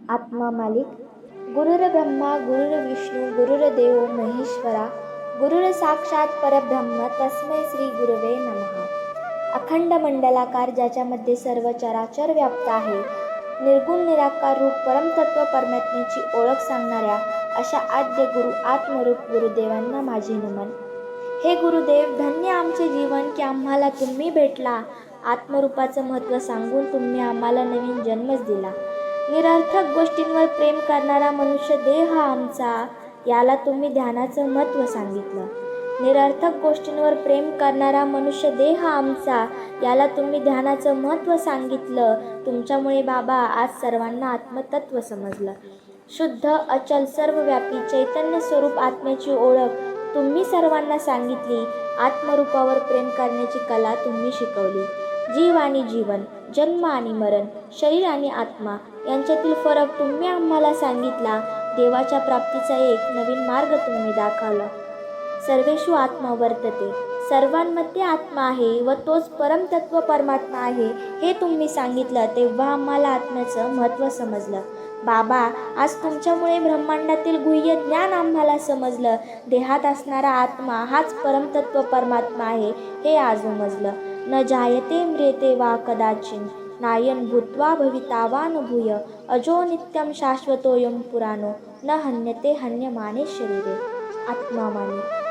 आत्मा मालिक. गुरुर्ब्रह्मा गुरुर्विष्णू गुरुर्देव महेश्वरा, गुरुर साक्षात परब्रह्म तस्मै श्री गुरवे नमः. अखंड मंडलाकार, ज्याच्यामध्ये सर्व चराचर व्याप्त आहे, निर्गुण निराकार रूप परमतत्व परमात्म्याची ओळख सांगणाऱ्या अशा आद्य गुरु आत्मरूप गुरुदेवांना माझे नमन. हे गुरुदेव, धन्य आमचे जीवन की आम्हाला तुम्ही भेटला. आत्मरूपाचं महत्त्व सांगून तुम्ही आम्हाला नवीन जन्मच दिला. निरर्थक गोष्टींवर प्रेम करणारा मनुष्य देह आमचा, याला तुम्ही ध्यानाचं महत्त्व सांगितलं. निरर्थक गोष्टींवर प्रेम करणारा मनुष्य देह आमचा, याला तुम्ही ध्यानाचं महत्त्व सांगितलं. तुमच्यामुळे बाबा आज सर्वांना आत्मतत्व समजलं. शुद्ध अचल सर्वव्यापी चैतन्य स्वरूप आत्म्याची ओळख तुम्ही सर्वांना सांगितली. आत्मरूपावर प्रेम करण्याची कला तुम्ही शिकवली. जीव आणि जीवन, जन्म आणि मरण, शरीर आणि आत्मा यांच्यातील फरक तुम्ही आम्हाला सांगितला. देवाच्या प्राप्तीचा एक नवीन मार्ग तुम्ही दाखवला. सर्वेषु आत्मा वर्तते, सर्वांमध्ये आत्मा आहे व तोच परमतत्व परमात्मा आहे हे तुम्ही सांगितलं. तेव्हा आम्हाला आत्म्याचं महत्त्व समजलं. बाबा, आज तुमच्यामुळे ब्रह्मांडातील गुह्य ज्ञान आम्हाला समजलं. देहात असणारा आत्मा हाच परमतत्व परमात्मा आहे हे आज समजलं. न जायते म्रियते वा कदाचिन, नायन भूत्वा भविता न भूय, अजो नित्यं शाश्वतोऽयं पुराणो, न हन्यते हन्यमाने शरीरे. आत्मा मानिक.